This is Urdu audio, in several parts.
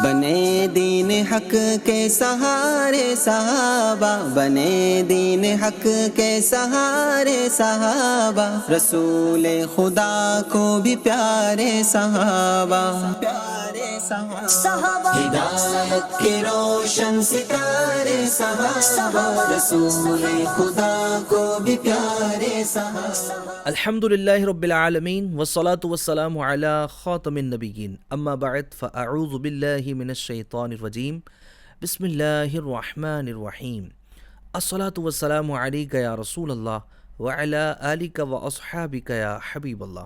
بنے دین حق کے سہارے صحابہ، بنے دین حق کے سہارے صحابہ، رسول خدا کو بھی پیارے صحابہ، ہدایت کے روشن ستارے صحابہ، رسول خدا کو بھی پیارے صحابہ۔ الحمدللہ رب العالمین والصلاة والسلام علی خاتم النبیین، اما بعد فاعوذ باللہ من الشیطان الرجیم، بسم اللہ الرحمن الرحیم۔ الصلاة والسلام علیک یا رسول اللہ وعلی آلک واصحابک یا حبیب اللہ۔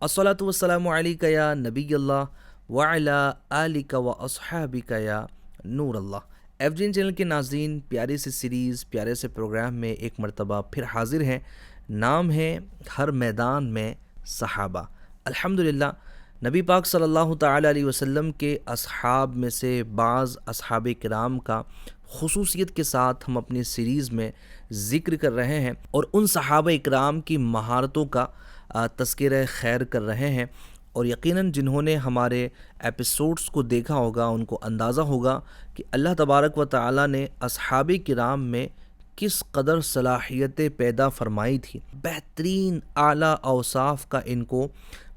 الصلاة والسلام علیک یا نبی اللہ وعلی آلک واصحابک یا نور اللہ۔ FGN چینل کے ناظرین، پیارے سے سیریز، پیارے سے پروگرام میں ایک مرتبہ پھر حاضر ہیں۔ نام ہے ہر میدان میں صحابہ۔ الحمدللہ نبی پاک صلی اللہ تعالیٰ علیہ وسلم کے اصحاب میں سے بعض اصحاب کرام کا خصوصیت کے ساتھ ہم اپنی سیریز میں ذکر کر رہے ہیں اور ان صحابہ کرام کی مہارتوں کا تذکرہ خیر کر رہے ہیں، اور یقیناً جنہوں نے ہمارے ایپیسوڈز کو دیکھا ہوگا ان کو اندازہ ہوگا کہ اللہ تبارک و تعالیٰ نے اصحاب کرام میں کس قدر صلاحیتیں پیدا فرمائی تھی، بہترین اعلیٰ اوصاف کا ان کو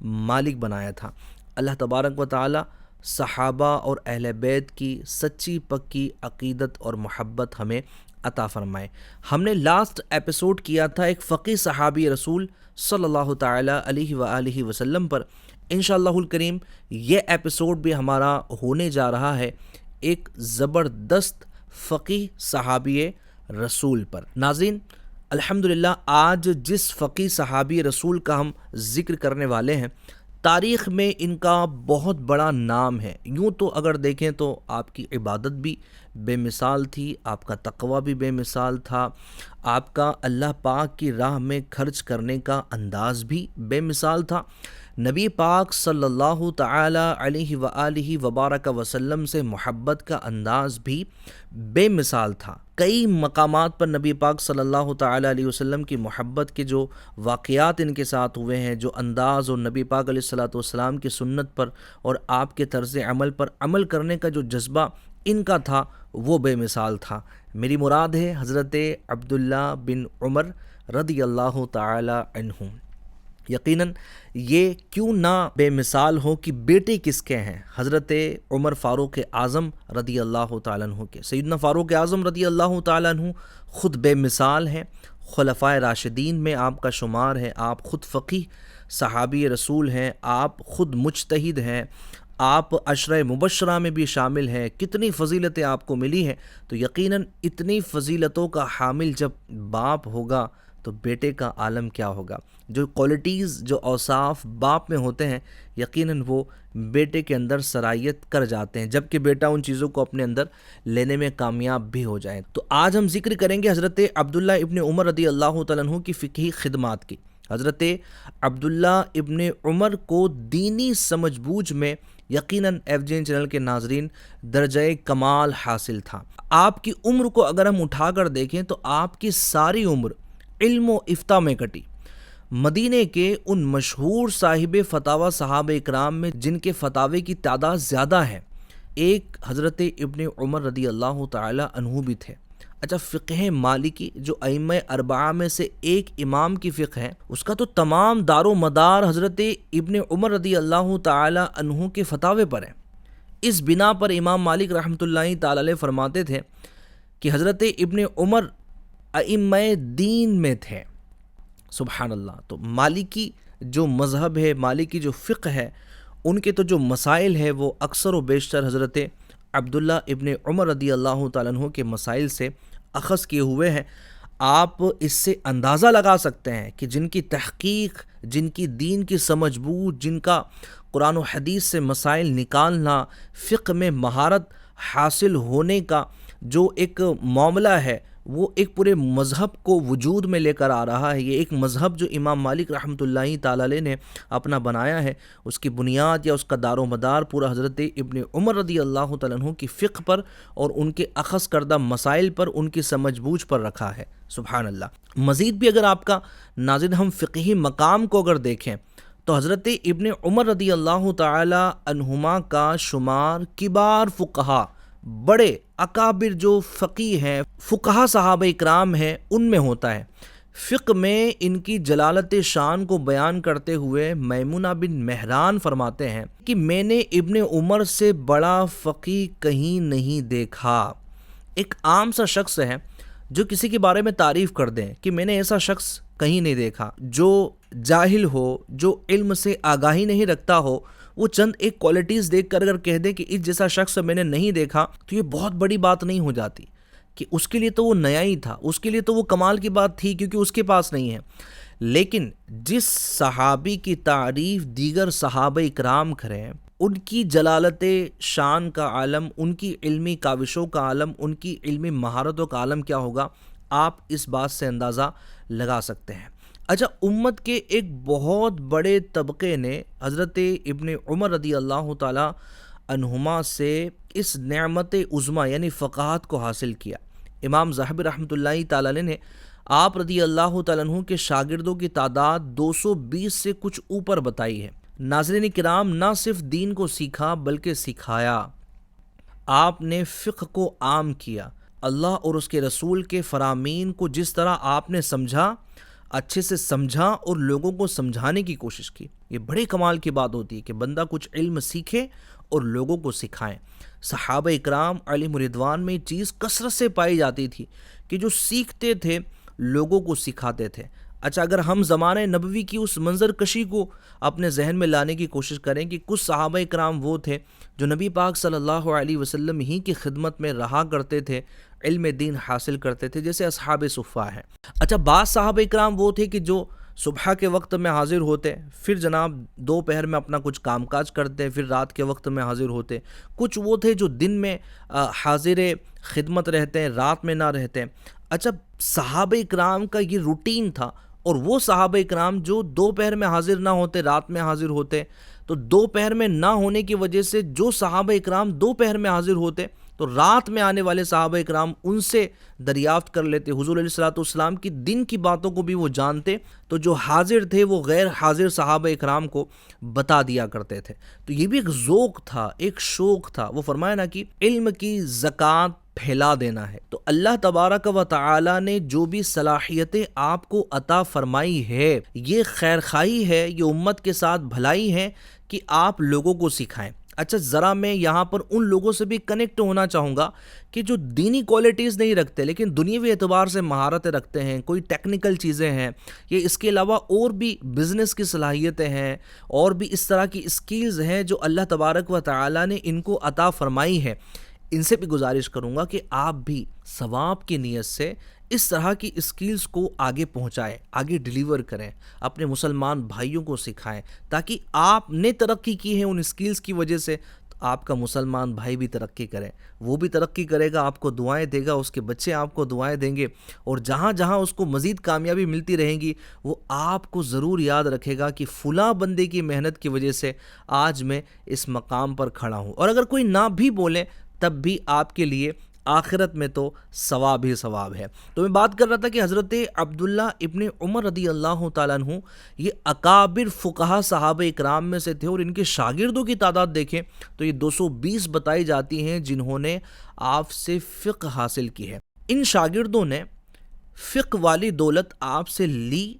مالک بنایا تھا۔ اللہ تبارک و تعالی صحابہ اور اہل بیت کی سچی پکی عقیدت اور محبت ہمیں عطا فرمائے۔ ہم نے لاسٹ ایپیسوڈ کیا تھا ایک فقی صحابی رسول صلی اللہ تعالی علیہ وآلہ وسلم پر۔ انشاءاللہ الکریم یہ ایپیسوڈ بھی ہمارا ہونے جا رہا ہے ایک زبردست فقی صحابی رسول پر۔ ناظرین، الحمدللہ آج جس فقی صحابی رسول کا ہم ذکر کرنے والے ہیں، تاریخ میں ان کا بہت بڑا نام ہے۔ یوں تو اگر دیکھیں تو آپ کی عبادت بھی بے مثال تھی، آپ کا تقوی بھی بے مثال تھا، آپ کا اللہ پاک کی راہ میں خرچ کرنے کا انداز بھی بے مثال تھا، نبی پاک صلی اللہ تعالی علیہ وآلہ وبارک وسلم سے محبت کا انداز بھی بے مثال تھا۔ کئی مقامات پر نبی پاک صلی اللہ تعالی علیہ وسلم کی محبت کے جو واقعات ان کے ساتھ ہوئے ہیں، جو انداز اور نبی پاک علیہ السلام کی سنت پر اور آپ کے طرز عمل پر عمل کرنے کا جو جذبہ ان کا تھا وہ بے مثال تھا۔ میری مراد ہے حضرت عبداللہ بن عمر رضی اللہ تعالی عنہ۔ یقیناً یہ کیوں نہ بے مثال ہو کہ بیٹے کس کے ہیں، حضرت عمر فاروق اعظم رضی اللہ تعالیٰ عنہ کے۔ سیدنا فاروق اعظم رضی اللہ تعالیٰ عنہ خود بے مثال ہیں، خلفائے راشدین میں آپ کا شمار ہے، آپ خود فقیہ صحابی رسول ہیں، آپ خود مجتہد ہیں، آپ عشرہ مبشرہ میں بھی شامل ہیں۔ کتنی فضیلتیں آپ کو ملی ہیں، تو یقیناً اتنی فضیلتوں کا حامل جب باپ ہوگا تو بیٹے کا عالم کیا ہوگا۔ جو کوالٹیز، جو اوصاف باپ میں ہوتے ہیں، یقیناً وہ بیٹے کے اندر سرایت کر جاتے ہیں، جبکہ بیٹا ان چیزوں کو اپنے اندر لینے میں کامیاب بھی ہو جائے۔ تو آج ہم ذکر کریں گے حضرت عبداللہ ابن عمر رضی اللہ تعالیٰ عنہ کی فقہی خدمات کی۔ حضرت عبداللہ ابن عمر کو دینی سمجھ بوجھ میں یقیناً FGN چینل کے ناظرین درجہ کمال حاصل تھا۔ آپ کی عمر کو اگر ہم اٹھا کر دیکھیں تو آپ کی ساری عمر علم و افتاء میں کٹی۔ مدینے کے ان مشہور صاحب فتاوی صحابہ اکرام میں جن کے فتاوی کی تعداد زیادہ ہے، ایک حضرت ابن عمر رضی اللہ تعالی عنہ بھی تھے۔ اچھا، فقہ مالکی جو ائمہ اربعہ میں سے ایک امام کی فقہ ہے، اس کا تو تمام دار و مدار حضرت ابن عمر رضی اللہ تعالی عنہ کے فتاوی پر ہے۔ اس بنا پر امام مالک رحمۃ اللہ تعالی علیہ فرماتے تھے کہ حضرت ابن عمر ائمہ دین میں تھے۔ سبحان اللہ۔ تو مالکی جو مذہب ہے، مالکی جو فقہ ہے، ان کے تو جو مسائل ہے وہ اکثر و بیشتر حضرت عبداللہ ابن عمر رضی اللہ تعالیٰ عنہ کے مسائل سے اخذ کیے ہوئے ہیں۔ آپ اس سے اندازہ لگا سکتے ہیں کہ جن کی تحقیق، جن کی دین کی سمجھ بوجھ، جن کا قرآن و حدیث سے مسائل نکالنا، فقہ میں مہارت حاصل ہونے کا جو ایک معاملہ ہے، وہ ایک پورے مذہب کو وجود میں لے کر آ رہا ہے۔ یہ ایک مذہب جو امام مالک رحمۃ اللہ تعالی علیہ نے اپنا بنایا ہے، اس کی بنیاد یا اس کا دار و مدار پورا حضرت ابن عمر رضی اللہ تعالیٰ عنہ کی فقہ پر اور ان کے اخذ کردہ مسائل پر، ان کی سمجھ بوجھ پر رکھا ہے۔ سبحان اللہ۔ مزید بھی اگر آپ کا ناظرین ہم فقہی مقام کو اگر دیکھیں تو حضرت ابن عمر رضی اللہ تعالی عنہما کا شمار کبار فقہا، بڑے اکابر جو فقیہ ہیں، فقہا صحابہ اکرام ہیں، ان میں ہوتا ہے۔ فقہ میں ان کی جلالت شان کو بیان کرتے ہوئے میمونہ بن مہران فرماتے ہیں کہ میں نے ابن عمر سے بڑا فقیہ کہیں نہیں دیکھا۔ ایک عام سا شخص ہے جو کسی کے بارے میں تعریف کر دیں کہ میں نے ایسا شخص کہیں نہیں دیکھا، جو جاہل ہو، جو علم سے آگاہی نہیں رکھتا ہو، وہ چند ایک کوالٹیز دیکھ کر اگر کہہ دے کہ اس جیسا شخص میں نے نہیں دیکھا تو یہ بہت بڑی بات نہیں ہو جاتی، کہ اس کے لیے تو وہ نیا ہی تھا، اس کے لیے تو وہ کمال کی بات تھی کیونکہ اس کے پاس نہیں ہے۔ لیکن جس صحابی کی تعریف دیگر صحابہ اکرام کریں، ان کی جلالت شان کا عالم، ان کی علمی کاوشوں کا عالم، ان کی علمی مہارتوں کا عالم کیا ہوگا، آپ اس بات سے اندازہ لگا سکتے ہیں۔ اچھا، امت کے ایک بہت بڑے طبقے نے حضرت ابن عمر رضی اللہ تعالی عنہما سے اس نعمت عظمیٰ یعنی فقاہت کو حاصل کیا۔ امام ذہبی رحمۃ اللہ تعالی علیہ نے آپ رضی اللہ تعالیٰ عنہ کے شاگردوں کی تعداد 220 سے کچھ اوپر بتائی ہے۔ ناظرین کرام، نہ صرف دین کو سیکھا بلکہ سکھایا۔ آپ نے فقہ کو عام کیا، اللہ اور اس کے رسول کے فرامین کو جس طرح آپ نے سمجھا، اچھے سے سمجھا اور لوگوں کو سمجھانے کی کوشش کی۔ یہ بڑے کمال کی بات ہوتی ہے کہ بندہ کچھ علم سیکھے اور لوگوں کو سکھائیں۔ صحابہ اکرام علیہم رضوان میں یہ چیز کثرت سے پائی جاتی تھی کہ جو سیکھتے تھے لوگوں کو سکھاتے تھے۔ اچھا، اگر ہم زمانہ نبوی کی اس منظر کشی کو اپنے ذہن میں لانے کی کوشش کریں کہ کچھ صحابہ اکرام وہ تھے جو نبی پاک صلی اللہ علیہ وسلم ہی کی خدمت میں رہا کرتے تھے، علم دین حاصل کرتے تھے، جیسے اصحاب صفہ ہیں۔ اچھا، بعض صحابہ اکرام وہ تھے کہ جو صبح کے وقت میں حاضر ہوتے، پھر جناب دوپہر میں اپنا کچھ کام کاج کرتے، پھر رات کے وقت میں حاضر ہوتے۔ کچھ وہ تھے جو دن میں حاضر خدمت رہتے ہیں، رات میں نہ رہتے۔ اچھا، صحابہ اکرام کا یہ روٹین تھا، اور وہ صحابہ اکرام جو دوپہر میں حاضر نہ ہوتے، رات میں حاضر ہوتے، تو دوپہر میں نہ ہونے کی وجہ سے جو صحابہ اکرام دوپہر میں حاضر ہوتے تو رات میں آنے والے صحابہ اکرام ان سے دریافت کر لیتے، حضور علیہ الصلوۃ والسلام کی دن کی باتوں کو بھی وہ جانتے، تو جو حاضر تھے وہ غیر حاضر صحابہ اکرام کو بتا دیا کرتے تھے۔ تو یہ بھی ایک ذوق تھا، ایک شوق تھا۔ وہ فرمایا نا کہ علم کی زکوٰۃ پھیلا دینا ہے۔ تو اللہ تبارک و تعالی نے جو بھی صلاحیتیں آپ کو عطا فرمائی ہے، یہ خیر خواہی ہے، یہ امت کے ساتھ بھلائی ہے کہ آپ لوگوں کو سکھائیں۔ اچھا، ذرا میں یہاں پر ان لوگوں سے بھی کنیکٹ ہونا چاہوں گا کہ جو دینی کوالٹیز نہیں رکھتے لیکن دنیاوی اعتبار سے مہارتیں رکھتے ہیں، کوئی ٹیکنیکل چیزیں ہیں، یہ اس کے علاوہ اور بھی بزنس کی صلاحیتیں ہیں، اور بھی اس طرح کی اسکلز ہیں جو اللہ تبارک و تعالی نے ان کو عطا فرمائی ہے۔ ان سے بھی گزارش کروں گا کہ آپ بھی ثواب کی نیت سے اس طرح کی اسکلز کو آگے پہنچائیں، آگے ڈیلیور کریں، اپنے مسلمان بھائیوں کو سکھائیں، تاکہ آپ نے ترقی کی ہے ان اسکلز کی وجہ سے، تو آپ کا مسلمان بھائی بھی ترقی کرے، وہ بھی ترقی کرے گا، آپ کو دعائیں دے گا، اس کے بچے آپ کو دعائیں دیں گے، اور جہاں جہاں اس کو مزید کامیابی ملتی رہیں گی وہ آپ کو ضرور یاد رکھے گا کہ فلاں بندے کی محنت کی وجہ سے آج میں اس مقام پر کھڑا ہوں۔ اور اگر کوئی نہ بھی بولے تب بھی آپ کے لیے آخرت میں تو ثواب ہی ثواب ہے۔ تو میں بات کر رہا تھا کہ حضرت عبداللہ ابن عمر رضی اللہ تعالیٰ عنہ یہ اکابر فقہا صحابہ اکرام میں سے تھے، اور ان کے شاگردوں کی تعداد دیکھیں تو یہ 220 بتائی جاتی ہیں جنہوں نے آپ سے فقہ حاصل کی ہے۔ ان شاگردوں نے فقہ والی دولت آپ سے لی،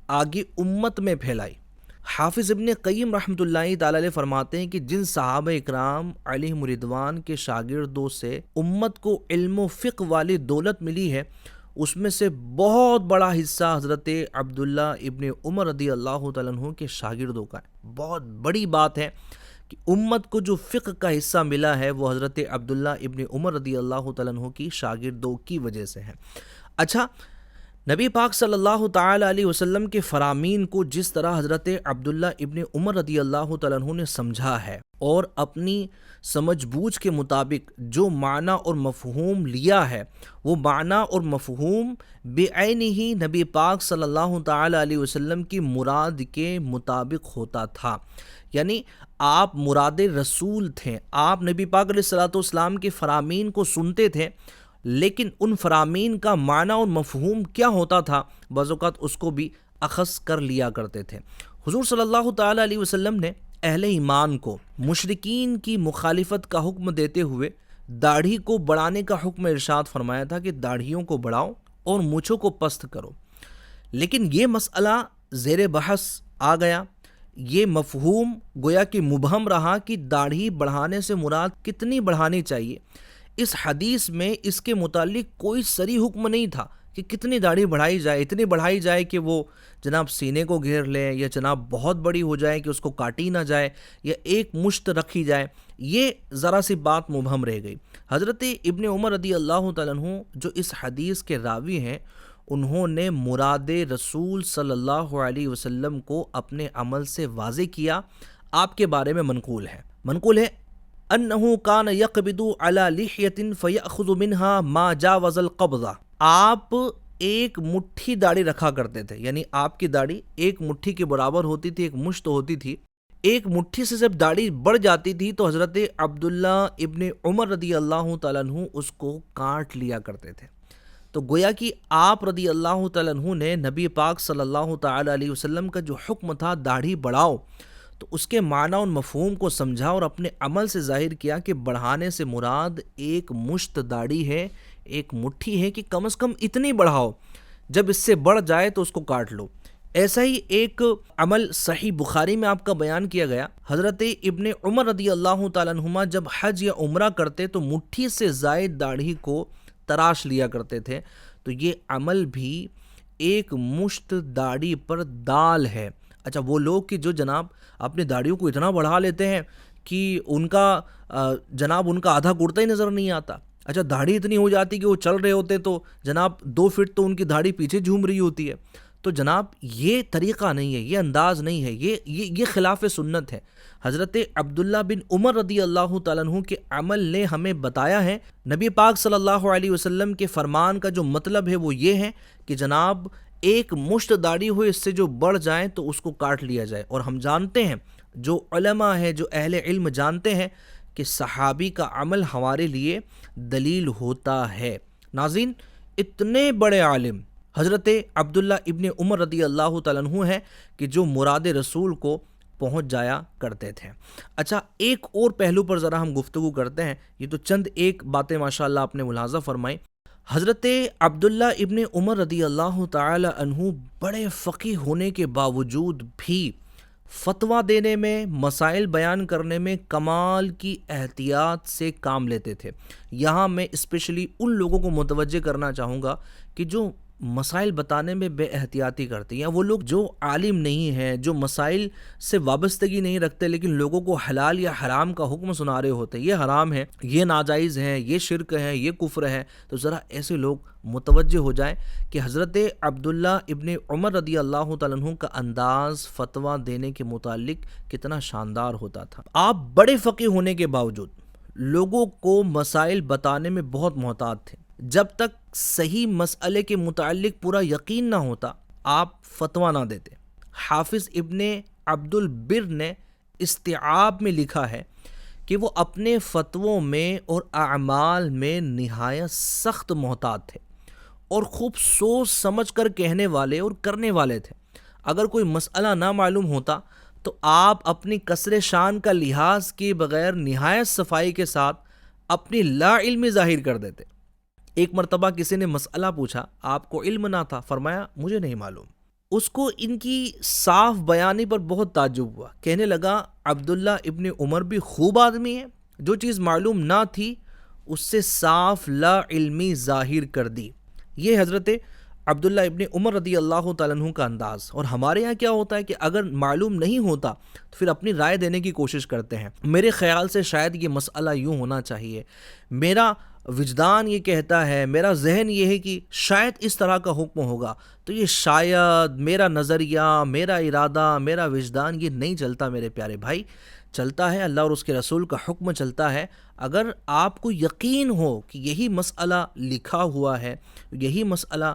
آگے امت میں پھیلائی۔ حافظ ابن قیم رحمۃ اللہ تعالی علیہ فرماتے ہیں کہ جن صحابہ اکرام علیہم رضوان کے شاگردوں سے امت کو علم و فقہ والی دولت ملی ہے، اس میں سے بہت بڑا حصہ حضرت عبداللہ ابن عمر رضی اللہ تعالیٰ عنہ کے شاگردوں کا ہے۔ بہت بڑی بات ہے کہ امت کو جو فقہ کا حصہ ملا ہے وہ حضرت عبداللہ ابن عمر رضی اللہ تعالیٰ عنہ کی شاگردوں کی وجہ سے ہے۔ اچھا، نبی پاک صلی اللہ تعالی علیہ وسلم کے فرامین کو جس طرح حضرت عبداللہ ابن عمر رضی اللہ تعالیٰ عنہ نے سمجھا ہے اور اپنی سمجھ بوجھ کے مطابق جو معنی اور مفہوم لیا ہے، وہ معنی اور مفہوم بعینہ ہی نبی پاک صلی اللہ تعالی علیہ وسلم کی مراد کے مطابق ہوتا تھا۔ یعنی آپ مراد رسول تھے، آپ نبی پاک علیہ الصلوۃ والسلام کے فرامین کو سنتے تھے، لیکن ان فرامین کا معنی اور مفہوم کیا ہوتا تھا بعض اوقات اس کو بھی اخذ کر لیا کرتے تھے۔ حضور صلی اللہ تعالیٰ علیہ وسلم نے اہل ایمان کو مشرکین کی مخالفت کا حکم دیتے ہوئے داڑھی کو بڑھانے کا حکم ارشاد فرمایا تھا کہ داڑھیوں کو بڑھاؤ اور مونچھوں کو پست کرو، لیکن یہ مسئلہ زیر بحث آ گیا، یہ مفہوم گویا کہ مبہم رہا کہ داڑھی بڑھانے سے مراد کتنی بڑھانی چاہیے۔ اس حدیث میں اس کے متعلق کوئی صریح حکم نہیں تھا کہ کتنی داڑھی بڑھائی جائے، اتنی بڑھائی جائے کہ وہ جناب سینے کو گھیر لے، یا جناب بہت بڑی ہو جائے کہ اس کو کاٹی نہ جائے، یا ایک مشت رکھی جائے۔ یہ ذرا سی بات مبہم رہ گئی۔ حضرت ابن عمر رضی اللہ تعالیٰ عنہ جو اس حدیث کے راوی ہیں، انہوں نے مراد رسول صلی اللہ علیہ وسلم کو اپنے عمل سے واضح کیا۔ آپ کے بارے میں منقول ہے انہو کان یقبض علی لحیۃ فیأخذ منہا ما جاوز القبضہ، آپ ایک مٹھی داڑھی رکھا کرتے تھے، یعنی آپ کی داڑھی ایک مٹھی کے برابر ہوتی تھی، ایک مشت ہوتی تھی۔ ایک مٹھی سے جب داڑھی بڑھ جاتی تھی تو حضرت عبداللہ ابن عمر رضی اللہ تعالیٰ عنہ اس کو کاٹ لیا کرتے تھے۔ تو گویا کہ آپ رضی اللہ تعالیٰ عنہ نے نبی پاک صلی اللہ تعالیٰ علیہ وسلم کا جو حکم تھا داڑھی بڑھاؤ، تو اس کے معنی اور مفہوم کو سمجھا اور اپنے عمل سے ظاہر کیا کہ بڑھانے سے مراد ایک مشت داڑھی ہے، ایک مٹھی ہے، کہ کم از کم اتنی بڑھاؤ، جب اس سے بڑھ جائے تو اس کو کاٹ لو۔ ایسا ہی ایک عمل صحیح بخاری میں آپ کا بیان کیا گیا، حضرت ابن عمر رضی اللہ تعالیٰ عنہما جب حج یا عمرہ کرتے تو مٹھی سے زائد داڑھی کو تراش لیا کرتے تھے، تو یہ عمل بھی ایک مشت داڑھی پر دال ہے۔ اچھا، وہ لوگ کہ جو جناب اپنی داڑھیوں کو اتنا بڑھا لیتے ہیں کہ ان کا آدھا کرتا ہی نظر نہیں آتا۔ اچھا، داڑھی اتنی ہو جاتی کہ وہ چل رہے ہوتے تو جناب 2 فٹ تو ان کی داڑھی پیچھے جھوم رہی ہوتی ہے۔ تو جناب یہ طریقہ نہیں ہے، یہ انداز نہیں ہے، یہ خلاف سنت ہے۔ حضرت عبداللہ بن عمر رضی اللہ تعالیٰ عنہ کے عمل نے ہمیں بتایا ہے، نبی پاک صلی اللہ علیہ وسلم کے فرمان کا جو مطلب ہے وہ یہ ہے کہ جناب ایک مشت داڑھی ہوئے، اس سے جو بڑھ جائیں تو اس کو کاٹ لیا جائے۔ اور ہم جانتے ہیں، جو علماء ہیں، جو اہل علم جانتے ہیں کہ صحابی کا عمل ہمارے لیے دلیل ہوتا ہے۔ ناظرین، اتنے بڑے عالم حضرت عبداللہ ابن عمر رضی اللہ تعالیٰ عنہ ہیں کہ جو مراد رسول کو پہنچ جایا کرتے تھے۔ اچھا، ایک اور پہلو پر ذرا ہم گفتگو کرتے ہیں۔ یہ تو چند ایک باتیں ماشاءاللہ آپ نے ملاحظہ فرمائی۔ حضرت عبداللہ ابن عمر رضی اللہ تعالی عنہ بڑے فقیہ ہونے کے باوجود بھی فتویٰ دینے میں، مسائل بیان کرنے میں کمال کی احتیاط سے کام لیتے تھے۔ یہاں میں اسپیشلی ان لوگوں کو متوجہ کرنا چاہوں گا کہ جو مسائل بتانے میں بے احتیاطی کرتے ہیں، یا وہ لوگ جو عالم نہیں ہیں، جو مسائل سے وابستگی نہیں رکھتے، لیکن لوگوں کو حلال یا حرام کا حکم سنا رہے ہوتے ہیں، یہ حرام ہے، یہ ناجائز ہے، یہ شرک ہے، یہ کفر ہے، تو ذرا ایسے لوگ متوجہ ہو جائیں کہ حضرت عبداللہ ابن عمر رضی اللہ تعالیٰ عنہ کا انداز فتویٰ دینے کے متعلق کتنا شاندار ہوتا تھا۔ آپ بڑے فقیہ ہونے کے باوجود لوگوں کو مسائل بتانے میں بہت محتاط تھے۔ جب تک صحیح مسئلے کے متعلق پورا یقین نہ ہوتا، آپ فتویٰ نہ دیتے۔ حافظ ابن عبد البر نے استیعاب میں لکھا ہے کہ وہ اپنے فتووں میں اور اعمال میں نہایت سخت محتاط تھے اور خوب سوچ سمجھ کر کہنے والے اور کرنے والے تھے۔ اگر کوئی مسئلہ نہ معلوم ہوتا تو آپ اپنی کثر شان کا لحاظ کیے بغیر نہایت صفائی کے ساتھ اپنی لا علمی ظاہر کر دیتے۔ ایک مرتبہ کسی نے مسئلہ پوچھا، آپ کو علم نہ تھا؟ فرمایا مجھے نہیں معلوم۔ اس کو ان کی صاف بیانی پر بہت تعجب ہوا، کہنے لگا عبداللہ ابن عمر بھی خوب آدمی ہے، جو چیز معلوم نہ تھی اس سے صاف لا علمی ظاہر کر دی۔ یہ حضرت عبداللہ ابن عمر رضی اللہ تعالیٰ عنہ کا انداز۔ اور ہمارے یہاں کیا ہوتا ہے کہ اگر معلوم نہیں ہوتا تو پھر اپنی رائے دینے کی کوشش کرتے ہیں۔ میرے خیال سے شاید یہ مسئلہ یوں ہونا چاہیے، میرا وجدان یہ کہتا ہے، میرا ذہن یہ ہے کہ شاید اس طرح کا حکم ہوگا، تو یہ شاید میرا نظریہ، میرا ارادہ، میرا وجدان یہ نہیں چلتا۔ میرے پیارے بھائی، چلتا ہے اللہ اور اس کے رسول کا حکم چلتا ہے۔ اگر آپ کو یقین ہو کہ یہی مسئلہ لکھا ہوا ہے، یہی مسئلہ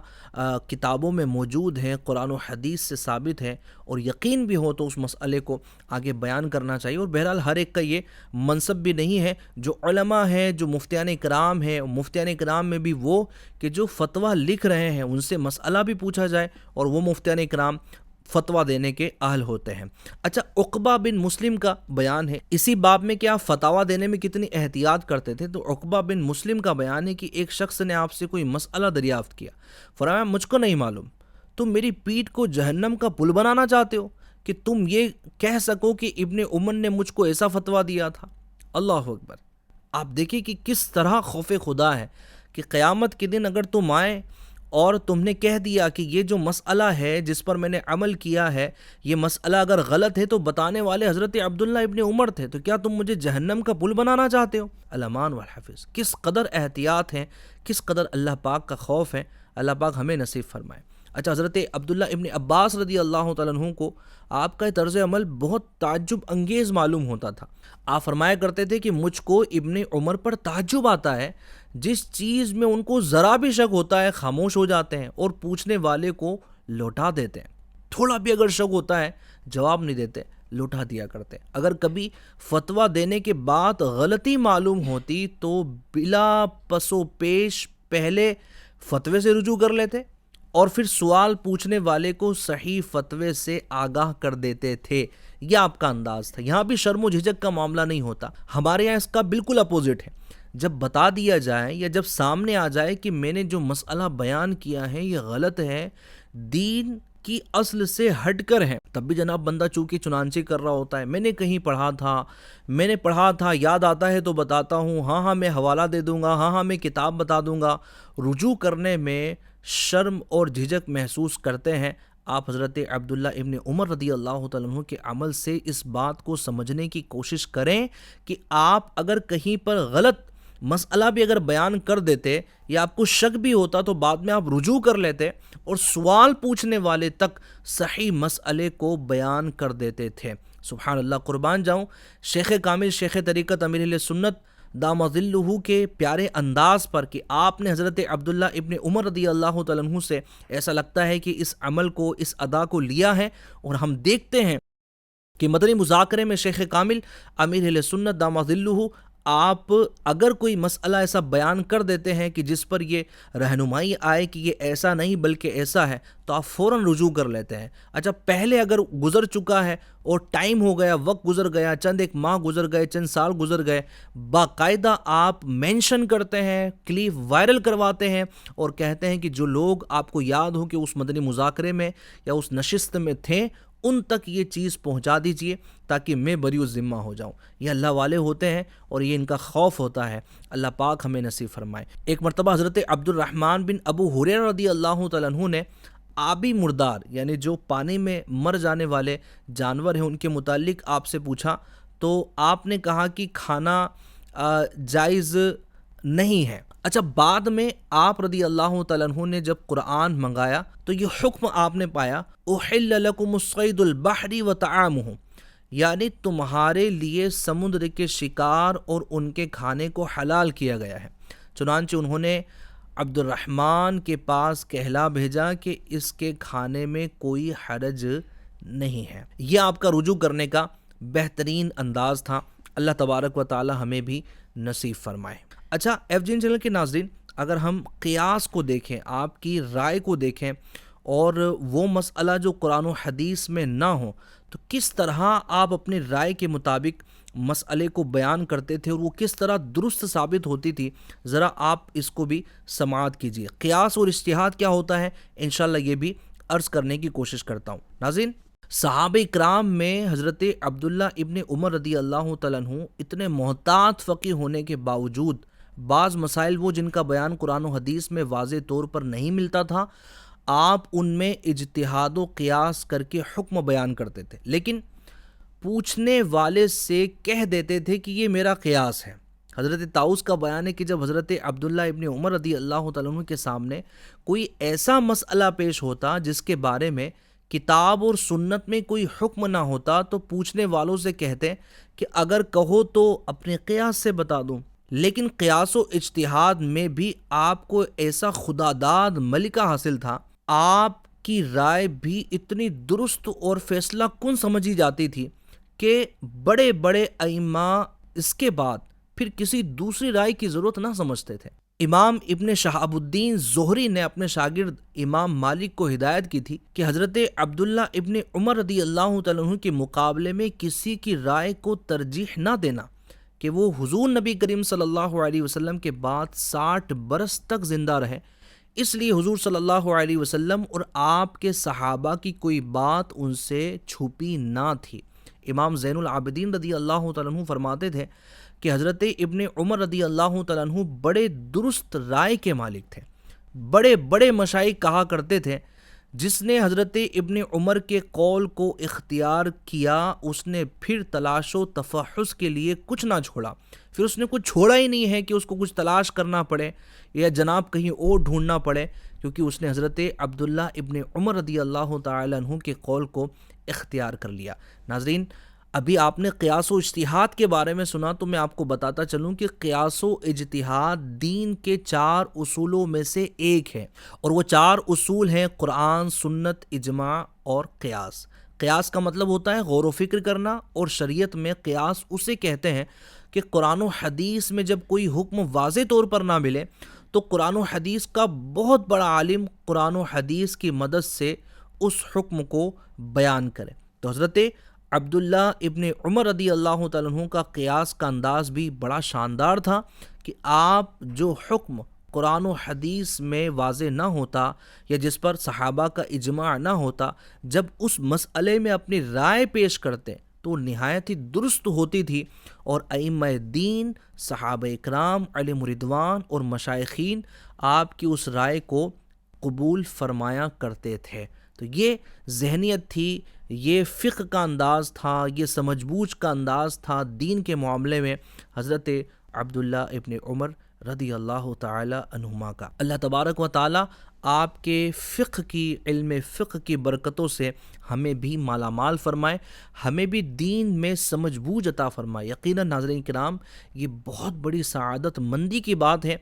کتابوں میں موجود ہے، قرآن و حدیث سے ثابت ہے، اور یقین بھی ہو، تو اس مسئلے کو آگے بیان کرنا چاہیے۔ اور بہرحال ہر ایک کا یہ منصب بھی نہیں ہے۔ جو علماء ہیں، جو مفتیان کرام ہیں، مفتیان کرام میں بھی وہ کہ جو فتویٰ لکھ رہے ہیں ان سے مسئلہ بھی پوچھا جائے، اور وہ مفتیان کرام فتویٰ دینے کے اہل ہوتے ہیں۔ اچھا، عقبہ بن مسلم کا بیان ہے اسی باب میں کہ آپ فتویٰ دینے میں کتنی احتیاط کرتے تھے۔ تو عقبہ بن مسلم کا بیان ہے کہ ایک شخص نے آپ سے کوئی مسئلہ دریافت کیا، فرمایا مجھ کو نہیں معلوم، تم میری پیٹھ کو جہنم کا پل بنانا چاہتے ہو کہ تم یہ کہہ سکو کہ ابن عمر نے مجھ کو ایسا فتویٰ دیا تھا۔ اللہ اکبر! آپ دیکھیں کہ کس طرح خوف خدا ہے کہ قیامت کے دن اگر تم آئے اور تم نے کہہ دیا کہ یہ جو مسئلہ ہے جس پر میں نے عمل کیا ہے یہ مسئلہ اگر غلط ہے تو بتانے والے حضرت عبداللہ ابن عمر تھے، تو کیا تم مجھے جہنم کا پل بنانا چاہتے ہو؟ الامان والحفظ، کس قدر احتیاط ہیں، کس قدر اللہ پاک کا خوف ہے، اللہ پاک ہمیں نصیب فرمائے۔ اچھا، حضرت عبداللہ ابن عباس رضی اللہ تعالیٰ عنہ کو آپ کا طرز عمل بہت تعجب انگیز معلوم ہوتا تھا۔ آپ فرمایا کرتے تھے کہ مجھ کو ابن عمر پر تعجب آتا ہے، جس چیز میں ان کو ذرا بھی شک ہوتا ہے خاموش ہو جاتے ہیں اور پوچھنے والے کو لوٹا دیتے ہیں۔ تھوڑا بھی اگر شک ہوتا ہے جواب نہیں دیتے، لوٹا دیا کرتے۔ اگر کبھی فتویٰ دینے کے بعد غلطی معلوم ہوتی تو بلا پس و پیش پہلے فتوے سے رجوع کر لیتے اور پھر سوال پوچھنے والے کو صحیح فتوے سے آگاہ کر دیتے تھے۔ یہ آپ کا انداز تھا۔ یہاں بھی شرم و جھجک کا معاملہ نہیں ہوتا، ہمارے یہاں اس کا بالکل اپوزٹ ہے۔ جب بتا دیا جائے یا جب سامنے آ جائے کہ میں نے جو مسئلہ بیان کیا ہے یہ غلط ہے، دین کی اصل سے ہٹ کر ہے، تب بھی جناب بندہ چونکہ چنانچہ کر رہا ہوتا ہے، میں نے کہیں پڑھا تھا، یاد آتا ہے تو بتاتا ہوں، ہاں میں حوالہ دے دوں گا، ہاں میں کتاب بتا دوں گا۔ رجوع کرنے میں شرم اور جھجک محسوس کرتے ہیں۔ آپ حضرت عبداللہ ابن عمر رضی اللہ تعالیٰ عنہ کے عمل سے اس بات کو سمجھنے کی کوشش کریں کہ آپ اگر کہیں پر غلط مسئلہ بھی اگر بیان کر دیتے یا آپ کو شک بھی ہوتا تو بعد میں آپ رجوع کر لیتے اور سوال پوچھنے والے تک صحیح مسئلے کو بیان کر دیتے تھے۔ سبحان اللہ، قربان جاؤں شیخ کامل شیخ طریقت امیر اہل سنت دام ظلہ کے پیارے انداز پر کہ آپ نے حضرت عبداللہ ابن عمر رضی اللہ تعالیٰ عنہ سے ایسا لگتا ہے کہ اس عمل کو، اس ادا کو لیا ہے، اور ہم دیکھتے ہیں کہ مدنی مذاکرے میں شیخ کامل امیر اہل سنت دام ظلہ آپ اگر کوئی مسئلہ ایسا بیان کر دیتے ہیں کہ جس پر یہ رہنمائی آئے کہ یہ ایسا نہیں بلکہ ایسا ہے، تو آپ فوراً رجوع کر لیتے ہیں۔ اچھا، پہلے اگر گزر چکا ہے اور ٹائم ہو گیا، وقت گزر گیا، چند ایک ماہ گزر گئے، چند سال گزر گئے، باقاعدہ آپ مینشن کرتے ہیں، کلپ وائرل کرواتے ہیں اور کہتے ہیں کہ جو لوگ آپ کو یاد ہو کہ اس مدنی مذاکرے میں یا اس نشست میں تھے ان تک یہ چیز پہنچا دیجئے تاکہ میں بری الذمہ ہو جاؤں۔ یہ اللہ والے ہوتے ہیں اور یہ ان کا خوف ہوتا ہے۔ اللہ پاک ہمیں نصیب فرمائے۔ ایک مرتبہ حضرت عبد الرحمن بن ابو ہریرہ رضی اللہ تعالیٰ عنہ نے آبی مردار یعنی جو پانی میں مر جانے والے جانور ہیں ان کے متعلق آپ سے پوچھا، تو آپ نے کہا کہ کھانا جائز نہیں ہے۔ اچھا، بعد میں آپ رضی اللہ تعالیٰ عنہ نے جب قرآن منگایا تو یہ حکم آپ نے پایا، احل لکم الصید البحر وطعامہ، یعنی تمہارے لیے سمندر کے شکار اور ان کے کھانے کو حلال کیا گیا ہے۔ چنانچہ انہوں نے عبد الرحمن کے پاس کہلا بھیجا کہ اس کے کھانے میں کوئی حرج نہیں ہے۔ یہ آپ کا رجوع کرنے کا بہترین انداز تھا۔ اللہ تبارک و تعالی ہمیں بھی نصیب فرمائے۔ اچھا، ایف جی این چینل کے ناظرین، اگر ہم قیاس کو دیکھیں، آپ کی رائے کو دیکھیں اور وہ مسئلہ جو قرآن و حدیث میں نہ ہو تو کس طرح آپ اپنی رائے کے مطابق مسئلے کو بیان کرتے تھے اور وہ کس طرح درست ثابت ہوتی تھی، ذرا آپ اس کو بھی سماعت کیجیے۔ قیاس اور اجتہاد کیا ہوتا ہے، انشاءاللہ یہ بھی عرض کرنے کی کوشش کرتا ہوں۔ ناظرین، صحابہ کرام میں حضرت عبداللہ ابن عمر رضی اللہ تعالیٰ عنہ اتنے محتاط فقیہ ہونے کے باوجود بعض مسائل وہ جن کا بیان قرآن و حدیث میں واضح طور پر نہیں ملتا تھا، آپ ان میں اجتہاد و قیاس کر کے حکم بیان کرتے تھے، لیکن پوچھنے والے سے کہہ دیتے تھے کہ یہ میرا قیاس ہے۔ حضرت طاؤس کا بیان ہے کہ جب حضرت عبداللہ ابن عمر رضی اللہ تعالیٰ عنہ کے سامنے کوئی ایسا مسئلہ پیش ہوتا جس کے بارے میں کتاب اور سنت میں کوئی حکم نہ ہوتا تو پوچھنے والوں سے کہتے کہ اگر کہو تو اپنے قیاس سے بتا دوں، لیکن قیاس و اجتہاد میں بھی آپ کو ایسا خداداد ملکہ حاصل تھا، آپ کی رائے بھی اتنی درست اور فیصلہ کن سمجھی جاتی تھی کہ بڑے بڑے ائمہ اس کے بعد پھر کسی دوسری رائے کی ضرورت نہ سمجھتے تھے۔ امام ابن شہاب الدین زہری نے اپنے شاگرد امام مالک کو ہدایت کی تھی کہ حضرت عبداللہ ابن عمر رضی اللہ تعالیٰ عنہ کے مقابلے میں کسی کی رائے کو ترجیح نہ دینا کہ وہ حضور نبی کریم صلی اللہ علیہ وسلم کے بعد 60 برس تک زندہ رہے، اس لیے حضور صلی اللہ علیہ وسلم اور آپ کے صحابہ کی کوئی بات ان سے چھپی نہ تھی۔ امام زین العابدین رضی اللہ تعالیٰ عنہ فرماتے تھے کہ حضرت ابن عمر رضی اللہ تعالیٰ عنہ بڑے درست رائے کے مالک تھے۔ بڑے بڑے مشائخ کہا کرتے تھے جس نے حضرت ابن عمر کے قول کو اختیار کیا اس نے پھر تلاش و تفحص کے لیے کچھ نہ چھوڑا، پھر اس نے کچھ چھوڑا ہی نہیں ہے کہ اس کو کچھ تلاش کرنا پڑے یا جناب کہیں اور ڈھونڈنا پڑے، کیونکہ اس نے حضرت عبداللہ ابن عمر رضی اللہ تعالیٰ عنہ کے قول کو اختیار کر لیا۔ ناظرین، ابھی آپ نے قیاس و اجتہاد کے بارے میں سنا، تو میں آپ کو بتاتا چلوں کہ قیاس و اجتہاد دین کے 4 اصولوں میں سے ایک ہے، اور وہ 4 اصول ہیں قرآن، سنت، اجماع اور قیاس۔ قیاس کا مطلب ہوتا ہے غور و فکر کرنا، اور شریعت میں قیاس اسے کہتے ہیں کہ قرآن و حدیث میں جب کوئی حکم واضح طور پر نہ ملے تو قرآن و حدیث کا بہت بڑا عالم قرآن و حدیث کی مدد سے اس حکم کو بیان کرے۔ تو حضرت عبداللہ ابن عمر رضی اللہ تعالیٰ عنہ کا قیاس کا انداز بھی بڑا شاندار تھا کہ آپ جو حکم قرآن و حدیث میں واضح نہ ہوتا یا جس پر صحابہ کا اجماع نہ ہوتا، جب اس مسئلے میں اپنی رائے پیش کرتے تو نہایت ہی درست ہوتی تھی، اور ائمہ دین، صحابہ اکرام علیہم رضوان اور مشائخین آپ کی اس رائے کو قبول فرمایا کرتے تھے۔ تو یہ ذہنیت تھی، یہ فقہ کا انداز تھا، یہ سمجھ بوجھ کا انداز تھا دین کے معاملے میں حضرت عبداللہ ابن عمر رضی اللہ تعالی عنہما کا۔ اللہ تبارک و تعالی آپ کے فقہ کی، علم فقہ کی برکتوں سے ہمیں بھی مالا مال فرمائے، ہمیں بھی دین میں سمجھ بوجھ عطا فرمائے۔ یقیناً ناظرین کرام، یہ بہت بڑی سعادت مندی کی بات ہے۔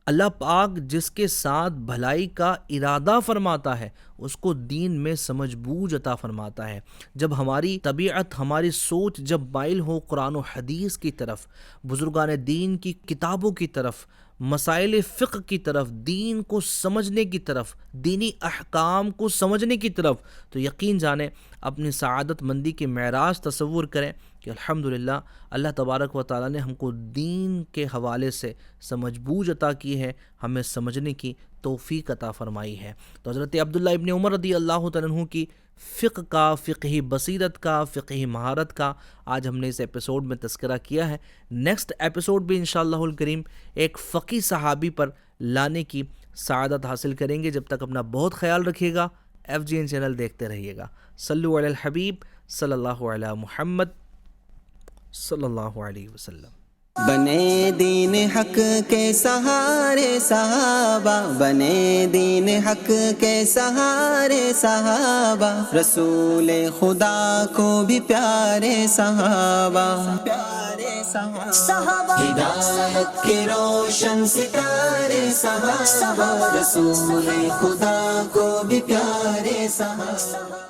اللہ پاک جس کے ساتھ بھلائی کا ارادہ فرماتا ہے اس کو دین میں سمجھ بوجھ عطا فرماتا ہے۔ جب ہماری طبیعت، ہماری سوچ جب مائل ہو قرآن و حدیث کی طرف، بزرگان دین کی کتابوں کی طرف، مسائل فقہ کی طرف، دین کو سمجھنے کی طرف، دینی احکام کو سمجھنے کی طرف، تو یقین جانیں اپنی سعادت مندی کے معراج تصور کریں کہ الحمدللہ اللہ تبارک و تعالیٰ نے ہم کو دین کے حوالے سے سمجھ بوجھ عطا کی ہے، ہمیں سمجھنے کی توفیق عطا فرمائی ہے۔ تو حضرت عبداللہ ابن عمر رضی اللہ تعالیٰ عنہ کی فقہ کا، فقہی بصیرت کا، فقہی مہارت کا آج ہم نے اس ایپیسوڈ میں تذکرہ کیا ہے۔ نیکسٹ ایپیسوڈ بھی انشاءاللہ الکریم ایک فقی صحابی پر لانے کی سعادت حاصل کریں گے۔ جب تک اپنا بہت خیال رکھیے گا، FGN چینل دیکھتے رہیے گا۔ صلو علی الحبیب صلی اللہ علی محمد صلی اللہ علیہ وسلم۔ بنے دین حق کے سہارے صحابہ، بنے دین حق کے سہارے صحابہ، رسول خدا کو بھی پیارے صحابہ، ہدایت کے روشن ستارے صحابہ، رسول خدا کو بھی پیارے صحابہ۔